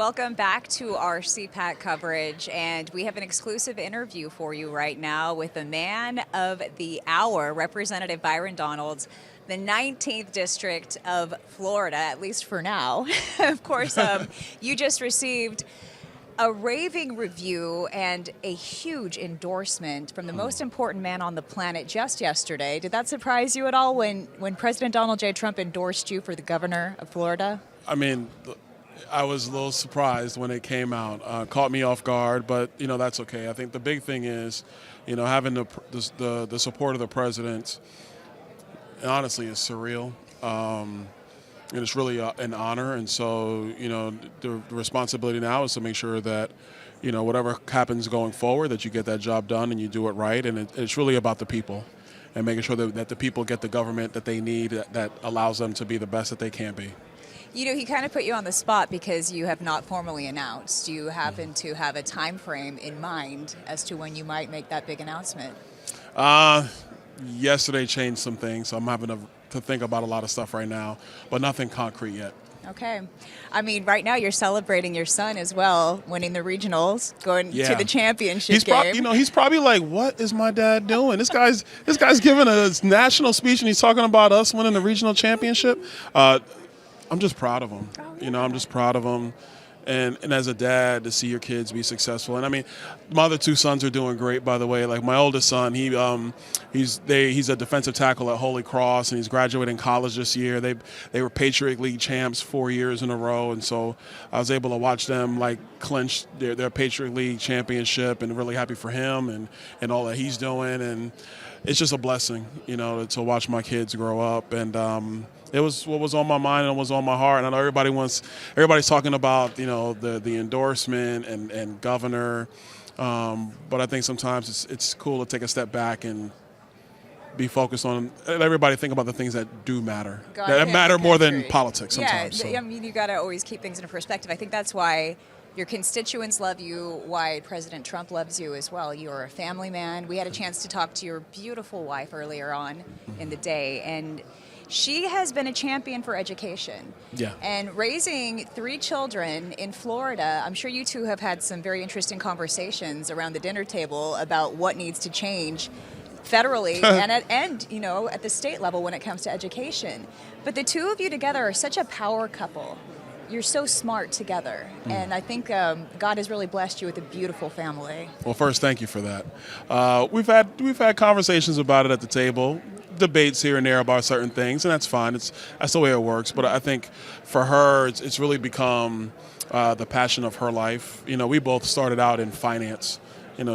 welcome back to our CPAC coverage, and we have an exclusive interview for you right now with the man of the hour, Representative Byron, the 19th District of Florida, at least for now. Of course, you just received a raving review and a huge endorsement from the most important man on the planet just yesterday. Did that surprise you at all when President Donald J. Trump endorsed you for the governor of Florida? I mean, I was a little surprised when it came out. Caught me off guard, but, that's okay. I think the big thing is, having the support of the president, honestly, is surreal. And it's really an honor. And so, the responsibility now is to make sure that, whatever happens going forward, that you get that job done and you do it right. And it's really about the people and making sure that the people get the government that they need that allows them to be the best that they can be. He kind of put you on the spot because you have not formally announced. Do you happen to have a time frame in mind as to when you might make that big announcement? Yesterday changed some things, so I'm having to think about a lot of stuff right now, but nothing concrete yet. Okay. I mean, right now you're celebrating your son as well, winning the regionals, going to the championship game. He's probably like, what is my dad doing? This guy's giving a national speech and he's talking about us winning the regional championship. I'm just proud of him. Oh, yeah. I'm just proud of him. And as a dad, to see your kids be successful. And I mean, my other two sons are doing great, by the way. Like my oldest son, he's a defensive tackle at Holy Cross, and he's graduating college this year. They were Patriot League champs 4 years in a row, and so I was able to watch them clinch their Patriot League championship, and really happy for him and all that he's doing. And it's just a blessing, to watch my kids grow up. And it was what was on my mind and was on my heart. And I know everybody's talking about, the endorsement and governor. But I think sometimes it's cool to take a step back and be focused on, everybody think about the things that do matter. That matter more than politics sometimes. Yeah, you got to always keep things in perspective. I think that's why your constituents love you, why President Trump loves you as well. You're a family man. We had a chance to talk to your beautiful wife earlier on in the day, and she has been a champion for education. Yeah. And raising 3 children in Florida, I'm sure you two have had some very interesting conversations around the dinner table about what needs to change federally and at the state level when it comes to education. But the two of you together are such a power couple. You're so smart together, and I think God has really blessed you with a beautiful family. Well, first, thank you for that. We've had conversations about it at the table, debates here and there about certain things, and that's fine. That's the way it works. But I think for her, it's really become the passion of her life. We both started out in finance.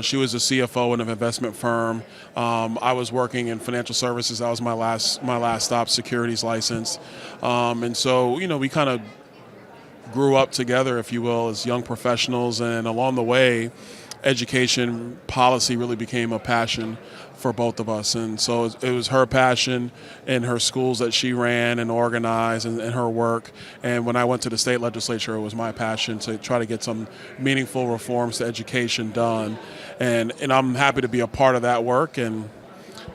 She was a CFO in an investment firm. I was working in financial services. That was my last stop, securities license, and so we kind of grew up together, if you will, as young professionals, and along the way, education policy really became a passion for both of us. And so it was her passion and her schools that she ran and organized and her work. And when I went to the state legislature, it was my passion to try to get some meaningful reforms to education done. And I'm happy to be a part of that work. And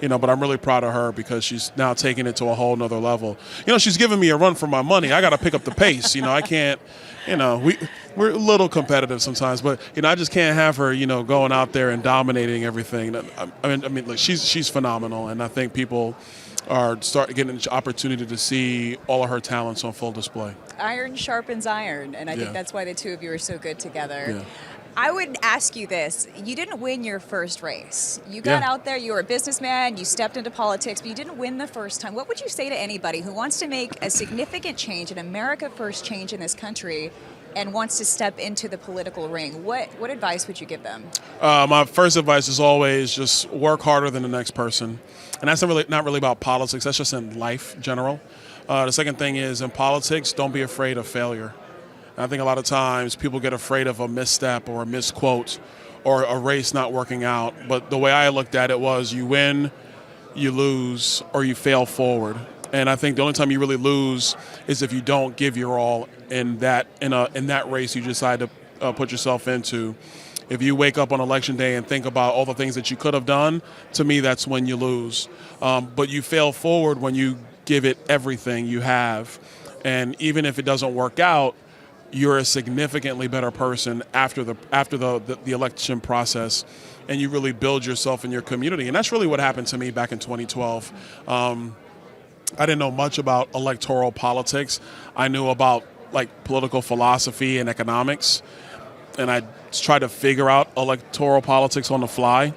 but I'm really proud of her because she's now taking it to a whole nother level. She's giving me a run for my money. I got to pick up the pace. I can't, we're a little competitive sometimes, but, I just can't have her, going out there and dominating everything. I mean, like she's phenomenal. And I think people are getting an opportunity to see all of her talents on full display. Iron sharpens iron. And I think that's why the two of you are so good together. Yeah. I would ask you this. You didn't win your first race. You got out there, you were a businessman, you stepped into politics, but you didn't win the first time. What would you say to anybody who wants to make a significant change, an America First change in this country, and wants to step into the political ring? What advice would you give them? My first advice is always just work harder than the next person. And that's not really about politics. That's just in life in general. The second thing is in politics, don't be afraid of failure. I think a lot of times people get afraid of a misstep or a misquote or a race not working out. But the way I looked at it was you win, you lose, or you fail forward. And I think the only time you really lose is if you don't give your all in that race you decide to put yourself into. If you wake up on election day and think about all the things that you could have done, to me that's when you lose. But you fail forward when you give it everything you have. And even if it doesn't work out, you're a significantly better person after the election process, and you really build yourself in your community. And that's really what happened to me back in 2012. I didn't know much about electoral politics. I knew about like political philosophy and economics, and I tried to figure out electoral politics on the fly.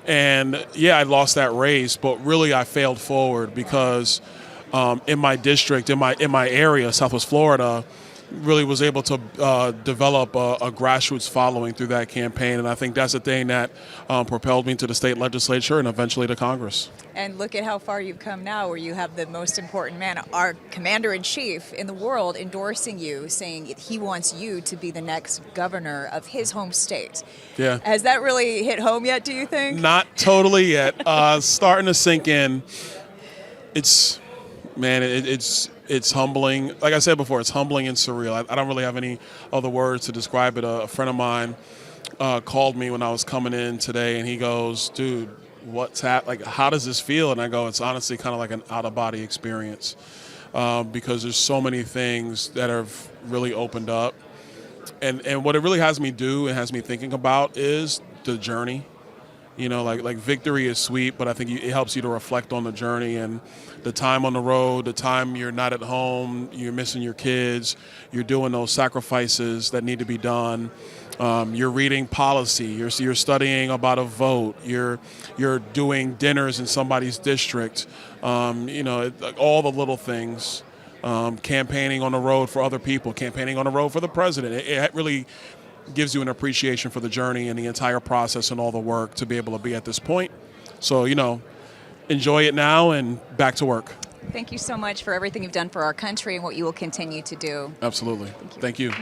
And yeah, I lost that race, but really I failed forward because in my district, in my area, Southwest Florida, really was able to develop a grassroots following through that campaign. And I think that's the thing that propelled me to the state legislature and eventually to Congress. And look at how far you've come now, where you have the most important man, our commander-in-chief in the world, endorsing you, saying he wants you to be the next governor of his home state. Yeah. Has that really hit home yet, do you think? Not totally yet. Starting to sink in. It's humbling. Like I said before, it's humbling and surreal. I don't really have any other words to describe it. A friend of mine called me when I was coming in today, and he goes, "Dude, like, how does this feel?" And I go, "It's honestly kind of like an out-of-body experience because there's so many things that have really opened up. And what it really has me do and has me thinking about is the journey. You know, like victory is sweet, but I think it helps you to reflect on the journey and the time on the road, the time you're not at home, you're missing your kids, you're doing those sacrifices that need to be done. You're reading policy, you're studying about a vote, you're doing dinners in somebody's district, like all the little things, campaigning on the road for other people, campaigning on the road for the president. It really gives you an appreciation for the journey and the entire process and all the work to be able to be at this point. So, enjoy it now and back to work. Thank you so much for everything you've done for our country and what you will continue to do. Absolutely. Thank you.